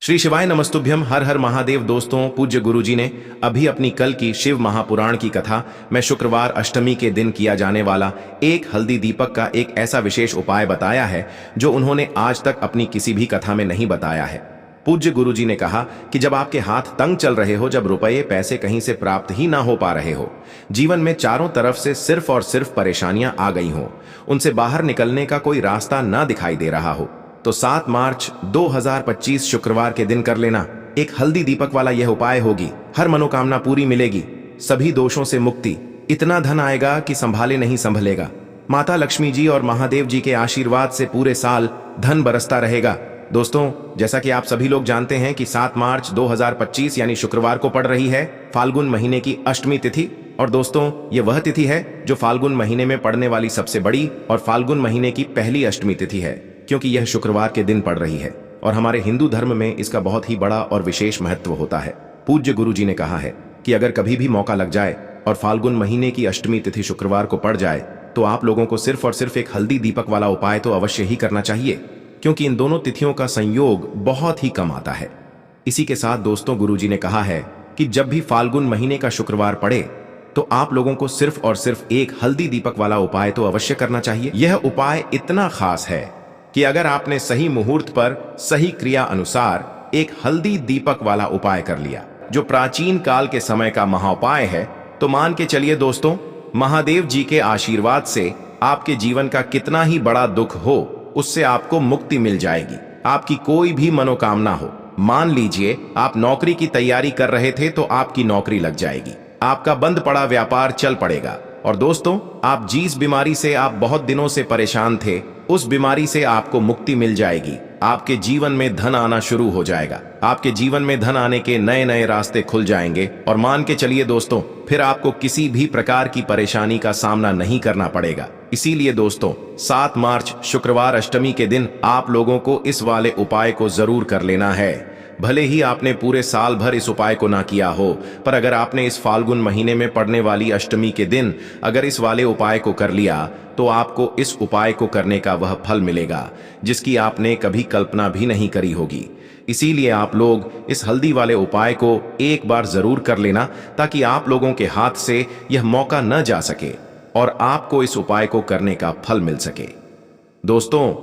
श्री शिवाय नमस्तुभ्यम। हर हर महादेव। दोस्तों, पूज्य गुरुजी ने अभी अपनी कल की शिव महापुराण की कथा में शुक्रवार अष्टमी के दिन किया जाने वाला एक हल्दी दीपक का एक ऐसा विशेष उपाय बताया है जो उन्होंने आज तक अपनी किसी भी कथा में नहीं बताया है। पूज्य गुरुजी ने कहा कि जब आपके हाथ तंग चल रहे हो, जब रुपये पैसे कहीं से प्राप्त ही ना हो पा रहे हो, जीवन में चारों तरफ से सिर्फ और सिर्फ परेशानियां आ गई हो, उनसे बाहर निकलने का कोई रास्ता ना दिखाई दे रहा हो, तो 7 मार्च 2025 शुक्रवार के दिन कर लेना। एक हल्दी दीपक वाला यह उपाय होगी, हर मनोकामना पूरी मिलेगी, सभी दोषों से मुक्ति, इतना धन आएगा कि संभाले नहीं संभलेगा। माता लक्ष्मी जी और महादेव जी के आशीर्वाद से पूरे साल धन बरसता रहेगा। दोस्तों, जैसा कि आप सभी लोग जानते हैं कि 7 मार्च 2025 यानी शुक्रवार को पड़ रही है फाल्गुन महीने की अष्टमी तिथि। और दोस्तों, ये वह तिथि है जो फाल्गुन महीने में पड़ने वाली सबसे बड़ी और फाल्गुन महीने की पहली अष्टमी तिथि है, क्योंकि यह शुक्रवार के दिन पड़ रही है और हमारे हिंदू धर्म में इसका बहुत ही बड़ा और विशेष महत्व होता है। पूज्य गुरुजी ने कहा है कि अगर कभी भी मौका लग जाए और फाल्गुन महीने की अष्टमी तिथि शुक्रवार को पड़ जाए तो आप लोगों को सिर्फ और सिर्फ एक हल्दी दीपक वाला उपाय तो अवश्य ही करना चाहिए, क्योंकि इन दोनों तिथियों का संयोग बहुत ही कम आता है। इसी के साथ दोस्तों, गुरुजी ने कहा है कि जब भी फाल्गुन महीने का शुक्रवार पड़े तो आप लोगों को सिर्फ और सिर्फ एक हल्दी दीपक वाला उपाय तो अवश्य करना चाहिए। यह उपाय इतना खास है कि अगर आपने सही मुहूर्त पर सही क्रिया अनुसार एक हल्दी दीपक वाला उपाय कर लिया, जो प्राचीन काल के समय का महाउपाय है, तो मान के चलिए दोस्तों, महादेव जी के आशीर्वाद से आपके जीवन का कितना ही बड़ा दुख हो, उससे आपको मुक्ति मिल जाएगी। आपकी कोई भी मनोकामना हो, मान लीजिए आप नौकरी की तैयारी कर रहे थे तो आपकी नौकरी लग जाएगी, आपका बंद पड़ा व्यापार चल पड़ेगा। और दोस्तों, आप जिस बीमारी से आप बहुत दिनों से परेशान थे, उस बीमारी से आपको मुक्ति मिल जाएगी। आपके जीवन में धन आना शुरू हो जाएगा, आपके जीवन में धन आने के नए नए रास्ते खुल जाएंगे। और मान के चलिए दोस्तों, फिर आपको किसी भी प्रकार की परेशानी का सामना नहीं करना पड़ेगा। इसीलिए दोस्तों, 7 मार्च शुक्रवार अष्टमी के दिन आप लोगों को इस वाले उपाय को जरूर कर लेना है। भले ही आपने पूरे साल भर इस उपाय को ना किया हो, पर अगर आपने इस फाल्गुन महीने में पड़ने वाली अष्टमी के दिन अगर इस वाले उपाय को कर लिया तो आपको इस उपाय को करने का वह फल मिलेगा जिसकी आपने कभी कल्पना भी नहीं करी होगी। इसीलिए आप लोग इस हल्दी वाले उपाय को एक बार जरूर कर लेना, ताकि आप लोगों के हाथ से यह मौका न जा सके और आपको इस उपाय को करने का फल मिल सके। दोस्तों,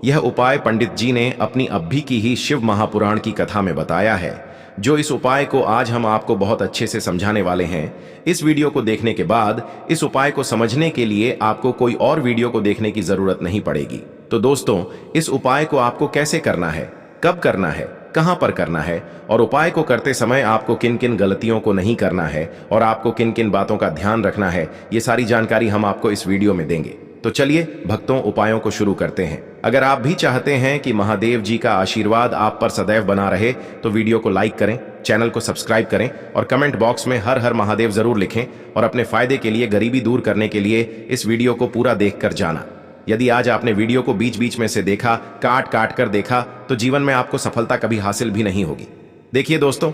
यह उपाय पंडित जी ने अपनी अभी की ही शिव महापुराण की कथा में बताया है, जो इस उपाय को आज हम आपको बहुत अच्छे से समझाने वाले हैं। इस वीडियो को देखने के बाद इस उपाय को समझने के लिए आपको कोई और वीडियो को देखने की जरूरत नहीं पड़ेगी। तो दोस्तों, इस उपाय को आपको कैसे करना है, कब करना है, कहां पर करना है, और उपाय को करते समय आपको किन किन गलतियों को नहीं करना है और आपको किन किन बातों का ध्यान रखना है, ये सारी जानकारी हम आपको इस वीडियो में देंगे। तो चलिए भक्तों, उपायों को शुरू करते हैं। अगर आप भी चाहते हैं कि महादेव जी का आशीर्वाद आप पर सदैव बना रहे तो वीडियो को लाइक करें, चैनल को सब्सक्राइब करें और कमेंट बॉक्स में हर हर महादेव जरूर लिखें। और अपने फायदे के लिए, गरीबी दूर करने के लिए इस वीडियो को पूरा देखकर जाना। यदि आज आपने वीडियो को बीच बीच में से देखा, काट काट कर देखा, तो जीवन में आपको सफलता कभी हासिल भी नहीं होगी। देखिए दोस्तों,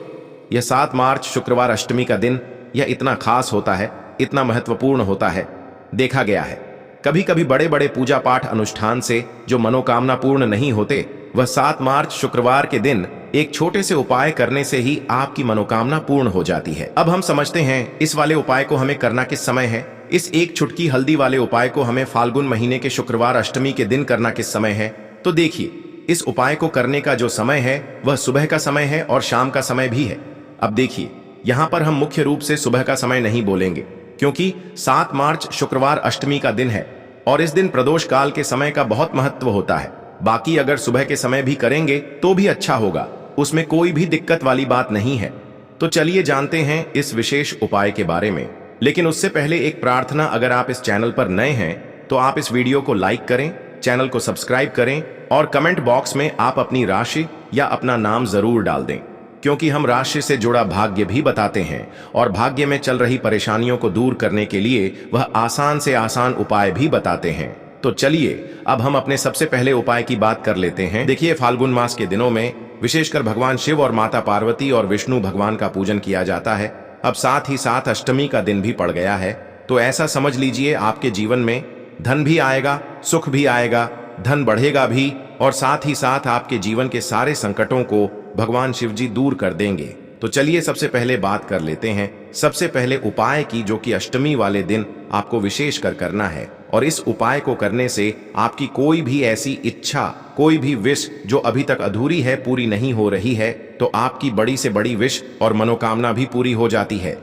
यह 7 मार्च शुक्रवार अष्टमी का दिन यह इतना खास होता है, इतना महत्वपूर्ण होता है। देखा गया है कभी कभी बड़े बड़े पूजा पाठ अनुष्ठान से जो मनोकामना पूर्ण नहीं होते, वह 7 मार्च शुक्रवार के दिन एक छोटे से उपाय करने से ही आपकी मनोकामना पूर्ण हो जाती है। अब हम समझते हैं इस वाले उपाय को हमें करना किस समय है। इस एक चुटकी हल्दी वाले उपाय को हमें फाल्गुन महीने के शुक्रवार अष्टमी के दिन करना किस समय है। तो देखिए, इस उपाय को करने का जो समय है वह सुबह का समय है और शाम का समय भी है। अब देखिए, यहाँ पर हम मुख्य रूप से सुबह का समय नहीं बोलेंगे, क्योंकि 7 मार्च शुक्रवार अष्टमी का दिन है और इस दिन प्रदोष काल के समय का बहुत महत्व होता है। बाकी अगर सुबह के समय भी करेंगे तो भी अच्छा होगा, उसमें कोई भी दिक्कत वाली बात नहीं है। तो चलिए जानते हैं इस विशेष उपाय के बारे में। लेकिन उससे पहले एक प्रार्थना, अगर आप इस चैनल पर नए हैं तो आप इस वीडियो को लाइक करें, चैनल को सब्सक्राइब करें और कमेंट बॉक्स में आप अपनी राशि या अपना नाम जरूर डाल दें, क्योंकि हम राशि से जुड़ा भाग्य भी बताते हैं और भाग्य में चल रही परेशानियों को दूर करने के लिए वह आसान से आसान उपाय भी बताते हैं। तो चलिए अब हम अपने सबसे पहले उपाय की बात कर लेते हैं। देखिए, फाल्गुन मास के दिनों में विशेषकर भगवान शिव और माता पार्वती और विष्णु भगवान का पूजन किया जाता है। अब साथ ही साथ अष्टमी का दिन भी पड़ गया है, तो ऐसा समझ लीजिए आपके जीवन में धन भी आएगा, सुख भी आएगा, धन बढ़ेगा भी, और साथ ही साथ आपके जीवन के सारे संकटों को भगवान शिव जी दूर कर देंगे। तो चलिए सबसे पहले बात कर लेते हैं सबसे पहले उपाय की, जो कि अष्टमी वाले दिन आपको विशेष कर करना है। और इस उपाय को करने से आपकी कोई भी ऐसी इच्छा, कोई भी विश जो अभी तक अधूरी है, पूरी नहीं हो रही है, तो आपकी बड़ी से बड़ी विश और मनोकामना भी पूरी हो जाती है।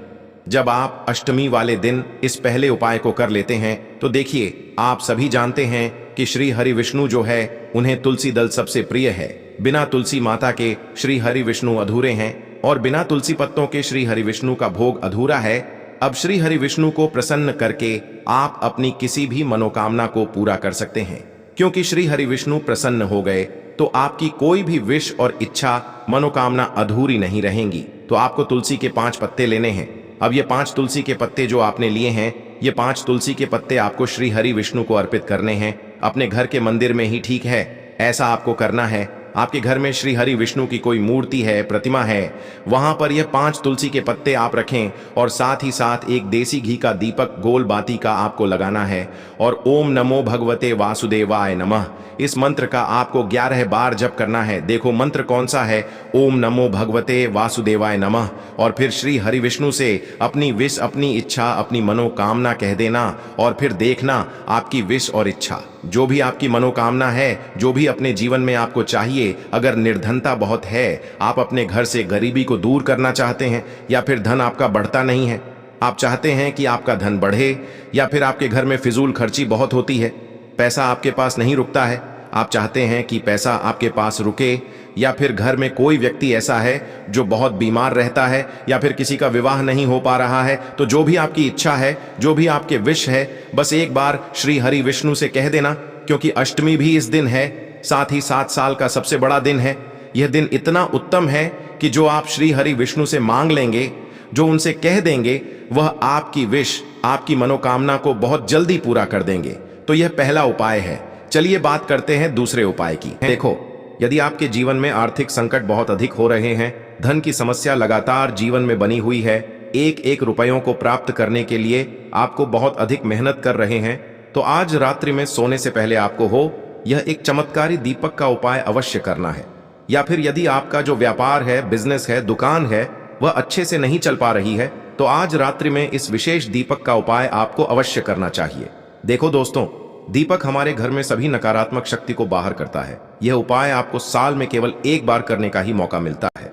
जब आप अष्टमी वाले दिन इस पहले उपाय को कर लेते हैं तो देखिए, आप सभी जानते हैं कि श्री हरि विष्णु जो है, उन्हें तुलसी दल सबसे प्रिय है। बिना तुलसी माता के श्री हरि विष्णु अधूरे हैं और बिना तुलसी पत्तों के श्री हरि विष्णु का भोग अधूरा है। अब श्री हरि विष्णु को प्रसन्न करके आप अपनी किसी भी मनोकामना को पूरा कर सकते हैं, क्योंकि श्री हरि विष्णु प्रसन्न हो गए तो आपकी कोई भी विश और इच्छा, मनोकामना अधूरी नहीं रहेंगी। तो आपको तुलसी के 5 पत्ते लेने हैं। अब ये 5 तुलसी के पत्ते जो आपने लिए हैं, ये 5 तुलसी के पत्ते आपको श्री हरि विष्णु को अर्पित करने हैं। अपने घर के मंदिर में ही ठीक है, ऐसा आपको करना है। आपके घर में श्री हरि विष्णु की कोई मूर्ति है, प्रतिमा है, वहां पर ये 5 तुलसी के पत्ते आप रखें और साथ ही साथ एक देसी घी का दीपक गोल बाती का आपको लगाना है। और ओम नमो भगवते वासुदेवाय नमः, इस मंत्र का आपको 11 बार जप करना है। देखो मंत्र कौन सा है, ओम नमो भगवते वासुदेवाय नमः। और फिर श्री हरि विष्णु से अपनी विश, अपनी इच्छा, अपनी मनोकामना कह देना और फिर देखना आपकी विश और इच्छा, जो भी आपकी मनोकामना है, जो भी अपने जीवन में आपको चाहिए। अगर निर्धनता बहुत है, आप अपने घर से गरीबी को दूर करना चाहते हैं, या फिर धन आपका बढ़ता नहीं है, आप चाहते हैं कि आपका धन बढ़े, या फिर आपके घर में फिजूल खर्ची बहुत होती है, पैसा आपके पास नहीं रुकता है, आप चाहते हैं कि पैसा आपके पास रुके, या फिर घर में कोई व्यक्ति ऐसा है जो बहुत बीमार रहता है, या फिर किसी का विवाह नहीं हो पा रहा है, तो जो भी आपकी इच्छा है, जो भी आपके विश है, बस एक बार श्री हरि विष्णु से कह देना। क्योंकि अष्टमी भी इस दिन है, साथ ही 7 साल का सबसे बड़ा दिन है। यह दिन इतना उत्तम है कि जो आप श्री हरि विष्णु से मांग लेंगे, जो उनसे कह देंगे, वह आपकी विश, आपकी मनोकामना को बहुत जल्दी पूरा कर देंगे। तो यह पहला उपाय है। चलिए बात करते हैं दूसरे उपाय की। देखो, यदि आपके जीवन में आर्थिक संकट बहुत अधिक हो रहे हैं, धन की समस्या लगातार जीवन में बनी हुई है, एक एक रुपयों को प्राप्त करने के लिए आपको बहुत अधिक मेहनत कर रहे हैं, तो आज रात्रि में सोने से पहले आपको हो यह एक चमत्कारी दीपक का उपाय अवश्य करना है। या फिर यदि आपका जो व्यापार है, बिजनेस है, दुकान है, वह अच्छे से नहीं चल पा रही है, तो आज रात्रि में इस विशेष दीपक का उपाय आपको अवश्य करना चाहिए। देखो दोस्तों, दीपक हमारे घर में सभी नकारात्मक शक्ति को बाहर करता है। यह उपाय आपको साल में केवल एक बार करने का ही मौका मिलता है।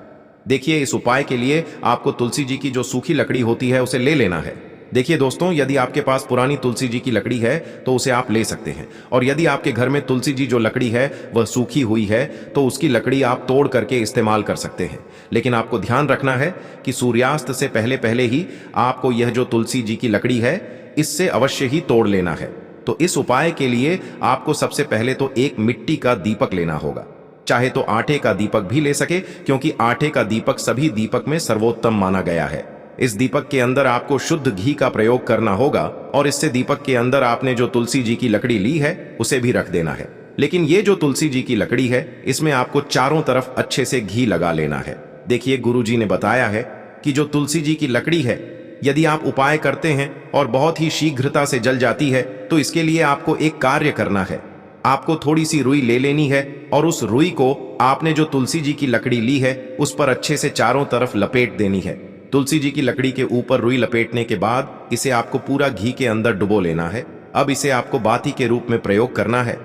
देखिए, इस उपाय के लिए आपको तुलसी जी की जो सूखी लकड़ी होती है, उसे ले लेना है। देखिए दोस्तों, यदि आपके पास पुरानी तुलसी जी की लकड़ी है तो उसे आप ले सकते हैं, और यदि आपके घर में तुलसी जी जो लकड़ी है वह सूखी हुई है, तो उसकी लकड़ी आप तोड़ करके इस्तेमाल कर सकते हैं। लेकिन आपको ध्यान रखना है कि सूर्यास्त से पहले पहले ही आपको यह जो तुलसी जी की लकड़ी है, इससे अवश्य ही तोड़ लेना है। तो इस उपाय के लिए आपको सबसे पहले तो एक मिट्टी का दीपक लेना होगा। चाहे तो आटे का दीपक भी ले सके, क्योंकि आटे का दीपक सभी दीपक में सर्वोत्तम माना गया है। इस दीपक के अंदर आपको शुद्ध घी का प्रयोग करना होगा, और इससे दीपक के अंदर आपने जो तुलसी जी की लकड़ी ली है उसे भी रख देना है। लेकिन ये जो तुलसी जी की लकड़ी है, इसमें आपको चारों तरफ अच्छे से घी लगा लेना है। देखिए, गुरु जी ने बताया है कि जो तुलसी जी की लकड़ी है, यदि आप उपाय करते हैं और बहुत ही शीघ्रता से जल जाती है, तो इसके लिए आपको एक कार्य करना है। आपको थोड़ी सी रुई ले लेनी है, और उस रुई को आपने जो तुलसी जी की लकड़ी ली है उस पर अच्छे से चारों तरफ लपेट देनी है। तुलसी जी की लकड़ी के ऊपर रुई लपेटने के बाद इसे आपको पूरा घी के अंदर डुबो लेना है। अब इसे आपको बाती के रूप में प्रयोग करना है।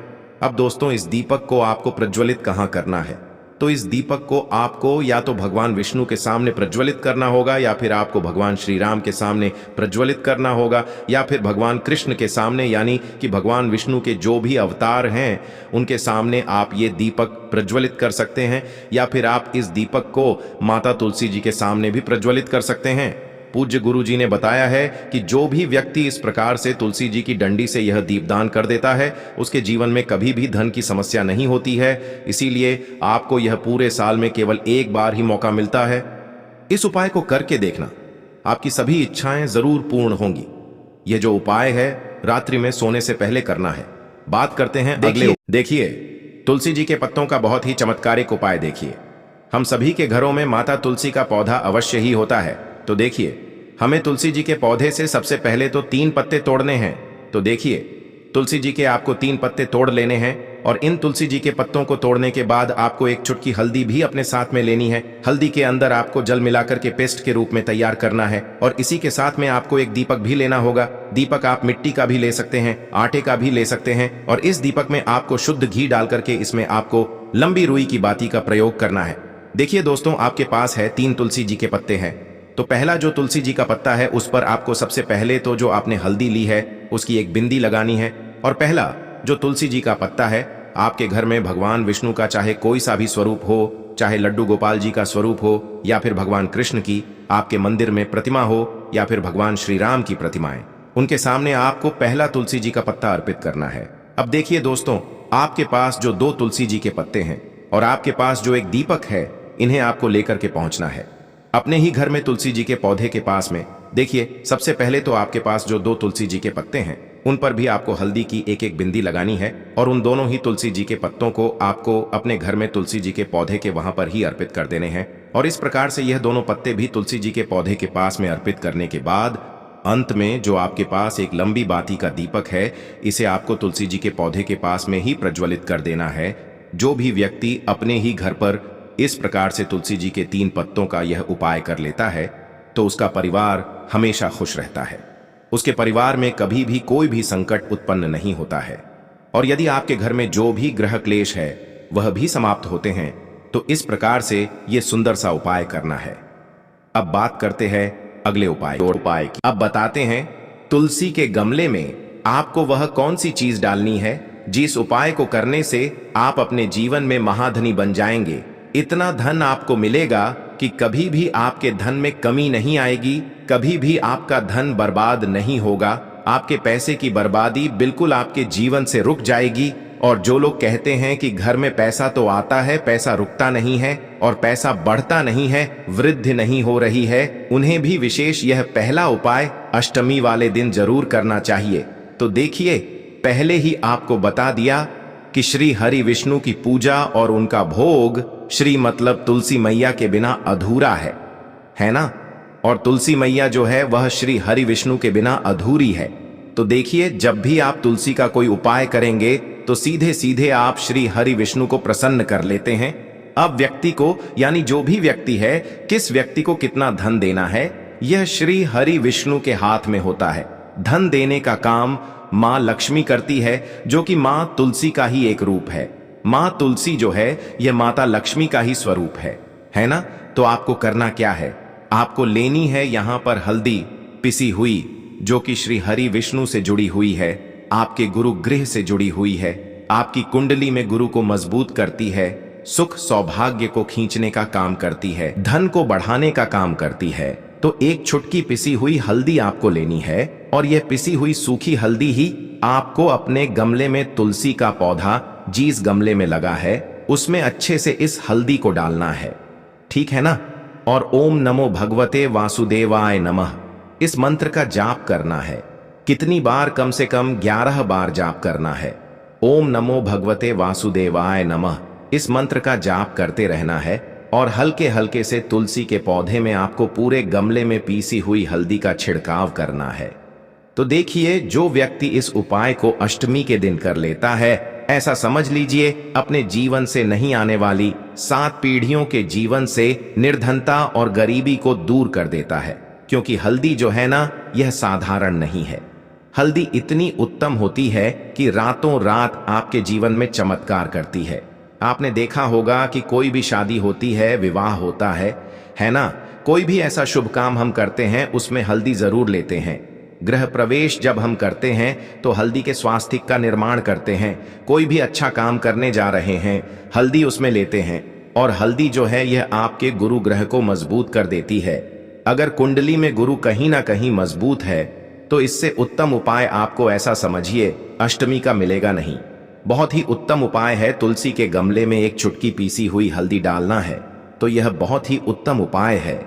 अब दोस्तों, इस दीपक को आपको प्रज्वलित कहाँ करना है? तो इस दीपक को आपको या तो भगवान विष्णु के सामने प्रज्वलित करना होगा, या फिर आपको भगवान श्री राम के सामने प्रज्वलित करना होगा, या फिर भगवान कृष्ण के सामने, यानी कि भगवान विष्णु के जो भी अवतार हैं उनके सामने आप ये दीपक प्रज्वलित कर सकते हैं। या फिर आप इस दीपक को माता तुलसी जी के सामने भी प्रज्वलित कर सकते हैं। पूज्य गुरु जी ने बताया है कि जो भी व्यक्ति इस प्रकार से तुलसी जी की डंडी से यह दीपदान कर देता है, उसके जीवन में कभी भी धन की समस्या नहीं होती है। इसीलिए आपको यह पूरे साल में केवल एक बार ही मौका मिलता है। इस उपाय को करके देखना, आपकी सभी इच्छाएं जरूर पूर्ण होंगी। यह जो उपाय है रात्रि में सोने से पहले करना है। बात करते हैं अगले। देखिए, तुलसी जी के पत्तों का बहुत ही चमत्कारिक उपाय देखिए। हम सभी के घरों में माता तुलसी का पौधा अवश्य ही होता है। तो देखिए, हमें तुलसी जी के पौधे से सबसे पहले तो 3 पत्ते तोड़ने हैं। तो देखिए, तुलसी जी के आपको 3 पत्ते तोड़ लेने हैं। और इन तुलसी जी के पत्तों को तोड़ने के बाद आपको एक चुटकी हल्दी भी अपने साथ में लेनी है। हल्दी के अंदर आपको जल मिलाकर के पेस्ट के रूप में तैयार करना है और इसी के साथ में आपको एक दीपक भी लेना होगा। दीपक आप मिट्टी का भी ले सकते हैं, आटे का भी ले सकते हैं और इस दीपक में आपको शुद्ध घी डाल करके इसमें आपको लंबी रुई की बाती का प्रयोग करना है। देखिए दोस्तों, आपके पास है 3 तुलसी जी के पत्ते हैं। तो पहला जो तुलसी जी का पत्ता है उस पर आपको सबसे पहले तो जो आपने हल्दी ली है उसकी एक बिंदी लगानी है। और पहला जो तुलसी जी का पत्ता है, आपके घर में भगवान विष्णु का चाहे कोई सा भी स्वरूप हो, चाहे लड्डू गोपाल जी का स्वरूप हो या फिर भगवान कृष्ण की आपके मंदिर में प्रतिमा हो या फिर भगवान श्री राम की प्रतिमाएं, उनके सामने आपको पहला तुलसी जी का पत्ता अर्पित करना है। अब देखिए दोस्तों, आपके पास जो 2 तुलसी जी के पत्ते हैं और आपके पास जो एक दीपक है, इन्हें आपको लेकर के पहुंचना है अपने ही घर में तुलसी जी के पौधे के पास में। देखिए, सबसे पहले तो आपके पास जो 2 तुलसी जी के पत्ते हैं उन पर भी आपको हल्दी की एक एक बिंदी लगानी है और उन दोनों ही तुलसी जी के पत्तों को आपको अपने घर में तुलसी जी के पौधे के वहां पर ही अर्पित कर देने हैं। और इस प्रकार से यह दोनों पत्ते भी तुलसी जी के पौधे के पास में अर्पित करने के बाद अंत में जो आपके पास एक लंबी बाती का दीपक है, इसे आपको तुलसी जी के पौधे के पास में ही प्रज्वलित कर देना है। जो भी व्यक्ति अपने ही घर पर इस प्रकार से तुलसी जी के 3 पत्तों का यह उपाय कर लेता है तो उसका परिवार हमेशा खुश रहता है, उसके परिवार में कभी भी कोई भी संकट उत्पन्न नहीं होता है और यदि आपके घर में जो भी ग्रह क्लेश है वह भी समाप्त होते हैं। तो इस प्रकार से यह सुंदर सा उपाय करना है। अब बात करते हैं अगले उपाय की। अब बताते हैं तुलसी के गमले में आपको वह कौन सी चीज डालनी है जिस उपाय को करने से आप अपने जीवन में महाधनी बन जाएंगे। इतना धन आपको मिलेगा कि कभी भी आपके धन में कमी नहीं आएगी, कभी भी आपका धन बर्बाद नहीं होगा। आपके पैसे की बर्बादी बिल्कुल आपके जीवन से रुक जाएगी। और जो लोग कहते हैं कि घर में पैसा तो आता है, पैसा रुकता नहीं है और पैसा बढ़ता नहीं है, वृद्धि नहीं हो रही है, उन्हें भी विशेष यह पहला उपाय अष्टमी वाले दिन जरूर करना चाहिए। तो देखिए, पहले ही आपको बता दिया कि श्री हरि विष्णु की पूजा और उनका भोग श्री मतलब तुलसी मैया के बिना अधूरा है ना। और तुलसी मैया जो है वह श्री हरि विष्णु के बिना अधूरी है। तो देखिए, जब भी आप तुलसी का कोई उपाय करेंगे तो सीधे सीधे आप श्री हरि विष्णु को प्रसन्न कर लेते हैं। अब व्यक्ति को, यानी जो भी व्यक्ति है, किस व्यक्ति को कितना धन देना है, यह श्री हरि विष्णु के हाथ में होता है। धन देने का काम मां लक्ष्मी करती है, जो कि मां तुलसी का ही एक रूप है। मां तुलसी जो है यह माता लक्ष्मी का ही स्वरूप है ना। तो आपको करना क्या है, आपको लेनी है यहां पर हल्दी पिसी हुई, जो कि श्री हरि विष्णु से जुड़ी हुई है, आपके गुरु गृह से जुड़ी हुई है, आपकी कुंडली में गुरु को मजबूत करती है, सुख सौभाग्य को खींचने का काम करती है, धन को बढ़ाने का काम करती है। तो एक छुटकी पिसी हुई हल्दी आपको लेनी है और यह पिसी हुई सूखी हल्दी ही आपको अपने गमले में तुलसी का पौधा जिस गमले में लगा है उसमें अच्छे से इस हल्दी को डालना है, ठीक है ना। और ओम नमो भगवते वासुदेवाय नमः इस मंत्र का जाप करना है। कितनी बार, कम से कम 11 बार जाप करना है। ओम नमो भगवते वासुदेवाय नमः इस मंत्र का जाप करते रहना है और हल्के हल्के से तुलसी के पौधे में आपको पूरे गमले में पीसी हुई हल्दी का छिड़काव करना है। तो देखिए, जो व्यक्ति इस उपाय को अष्टमी के दिन कर लेता है, ऐसा समझ लीजिए अपने जीवन से नहीं आने वाली 7 पीढ़ियों के जीवन से निर्धनता और गरीबी को दूर कर देता है। क्योंकि हल्दी जो है ना, यह साधारण नहीं है। हल्दी इतनी उत्तम होती है कि रातों रात आपके जीवन में चमत्कार करती है। आपने देखा होगा कि कोई भी शादी होती है, विवाह होता है ना, कोई भी ऐसा शुभ काम हम करते हैं उसमें हल्दी जरूर लेते हैं। गृह प्रवेश जब हम करते हैं तो हल्दी के स्वास्तिक का निर्माण करते हैं। कोई भी अच्छा काम करने जा रहे हैं, हल्दी उसमें लेते हैं। और हल्दी जो है यह आपके गुरु ग्रह को मजबूत कर देती है। अगर कुंडली में गुरु कहीं ना कहीं मजबूत है तो इससे उत्तम उपाय आपको, ऐसा समझिए, अष्टमी का मिलेगा नहीं। बहुत ही उत्तम उपाय है तुलसी के गमले में एक चुटकी पीसी हुई हल्दी डालना है। तो यह बहुत ही उत्तम उपाय है।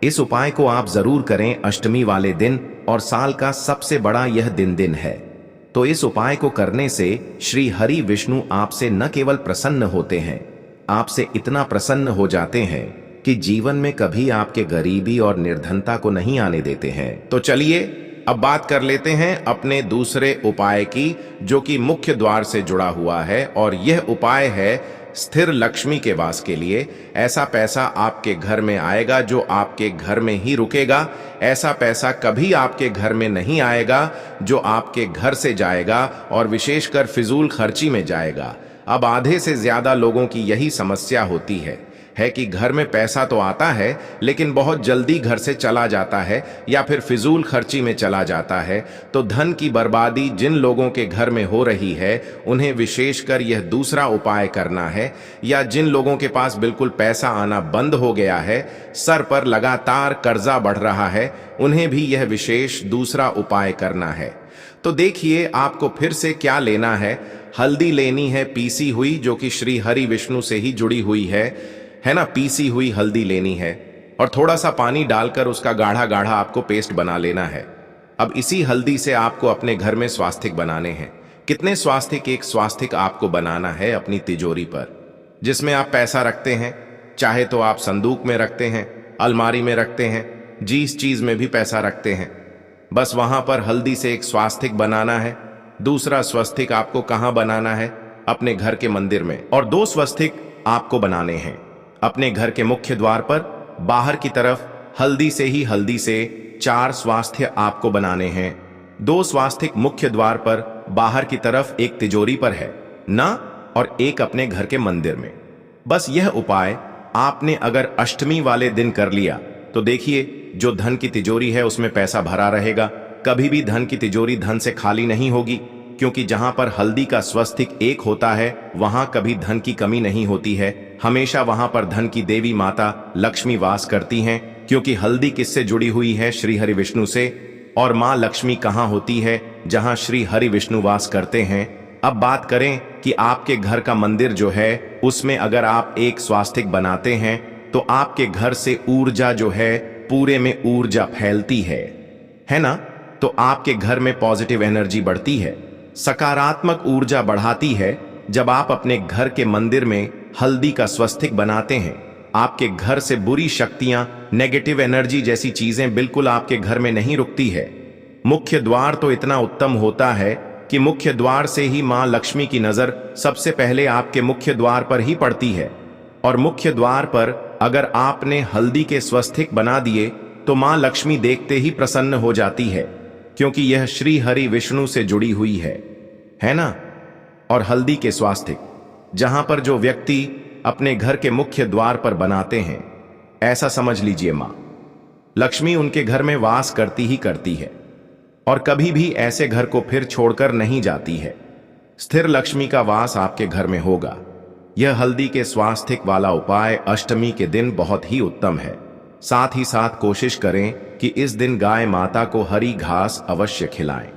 इस उपाय को आप जरूर करें अष्टमी वाले दिन, और साल का सबसे बड़ा यह दिन है। तो इस उपाय को करने से श्री हरि विष्णु आपसे न केवल प्रसन्न होते हैं, आपसे इतना प्रसन्न हो जाते हैं कि जीवन में कभी आपके गरीबी और निर्धनता को नहीं आने देते हैं। तो चलिए अब बात कर लेते हैं अपने दूसरे उपाय की, जो कि मुख्य द्वार से जुड़ा हुआ है, और यह उपाय है स्थिर लक्ष्मी के वास के लिए। ऐसा पैसा आपके घर में आएगा जो आपके घर में ही रुकेगा। ऐसा पैसा कभी आपके घर में नहीं आएगा जो आपके घर से जाएगा, और विशेषकर फिजूल खर्ची में जाएगा। अब आधे से ज्यादा लोगों की यही समस्या होती है कि घर में पैसा तो आता है लेकिन बहुत जल्दी घर से चला जाता है या फिर फिजूल खर्ची में चला जाता है। तो धन की बर्बादी जिन लोगों के घर में हो रही है उन्हें विशेषकर यह दूसरा उपाय करना है, या जिन लोगों के पास बिल्कुल पैसा आना बंद हो गया है, सर पर लगातार कर्जा बढ़ रहा है, उन्हें भी यह विशेष दूसरा उपाय करना है। तो देखिए आपको फिर से क्या लेना है। हल्दी लेनी है पीसी हुई, जो कि श्री हरि विष्णु से ही जुड़ी हुई है ना। पीसी हुई हल्दी लेनी है और थोड़ा सा पानी डालकर उसका गाढ़ा गाढ़ा आपको पेस्ट बना लेना है। अब इसी हल्दी से आपको अपने घर में स्वास्तिक बनाने हैं। कितने स्वास्तिक? एक स्वास्तिक आपको बनाना है अपनी तिजोरी पर, जिसमें आप पैसा रखते हैं। चाहे तो आप संदूक में रखते हैं, अलमारी में रखते हैं, जिस चीज में भी पैसा रखते हैं, बस वहां पर हल्दी से एक स्वास्तिक बनाना है। दूसरा स्वस्तिक आपको कहां बनाना है? अपने घर के मंदिर में। और 2 स्वस्तिक आपको बनाने हैं अपने घर के मुख्य द्वार पर बाहर की तरफ। हल्दी से 4 स्वास्थ्य आपको बनाने हैं। 2 स्वास्तिक मुख्य द्वार पर बाहर की तरफ, एक तिजोरी पर है ना, और एक अपने घर के मंदिर में। बस यह उपाय आपने अगर अष्टमी वाले दिन कर लिया तो देखिए जो धन की तिजोरी है उसमें पैसा भरा रहेगा। कभी भी धन की तिजोरी धन से खाली नहीं होगी, क्योंकि जहां पर हल्दी का स्वस्तिक एक होता है वहां कभी धन की कमी नहीं होती है। हमेशा वहां पर धन की देवी माता लक्ष्मी वास करती हैं, क्योंकि हल्दी किससे जुड़ी हुई है? श्री हरि विष्णु से। और मां लक्ष्मी कहां होती है? जहां श्री हरि विष्णु वास करते हैं। अब बात करें कि आपके घर का मंदिर जो है उसमें अगर आप एक स्वास्तिक बनाते हैं तो आपके घर से ऊर्जा जो है पूरे में ऊर्जा फैलती है ना। तो आपके घर में पॉजिटिव एनर्जी बढ़ती है, सकारात्मक ऊर्जा बढ़ाती है। जब आप अपने घर के मंदिर में हल्दी का स्वस्तिक बनाते हैं, आपके घर से बुरी शक्तियां, नेगेटिव एनर्जी जैसी चीजें बिल्कुल आपके घर में नहीं रुकती है। मुख्य द्वार तो इतना उत्तम होता है कि मुख्य द्वार से ही मां लक्ष्मी की नजर सबसे पहले आपके मुख्य द्वार पर ही पड़ती है। और मुख्य द्वार पर अगर आपने हल्दी के स्वस्तिक बना दिए तो मां लक्ष्मी देखते ही प्रसन्न हो जाती है, क्योंकि यह श्री हरि विष्णु से जुड़ी हुई है ना। और हल्दी के स्वास्तिक जहां पर जो व्यक्ति अपने घर के मुख्य द्वार पर बनाते हैं, ऐसा समझ लीजिए मां लक्ष्मी उनके घर में वास करती है और कभी भी ऐसे घर को फिर छोड़कर नहीं जाती है। स्थिर लक्ष्मी का वास आपके घर में होगा। यह हल्दी के स्वास्तिक वाला उपाय अष्टमी के दिन बहुत ही उत्तम है। साथ ही साथ कोशिश करें कि इस दिन गाय माता को हरी घास अवश्य खिलाएं।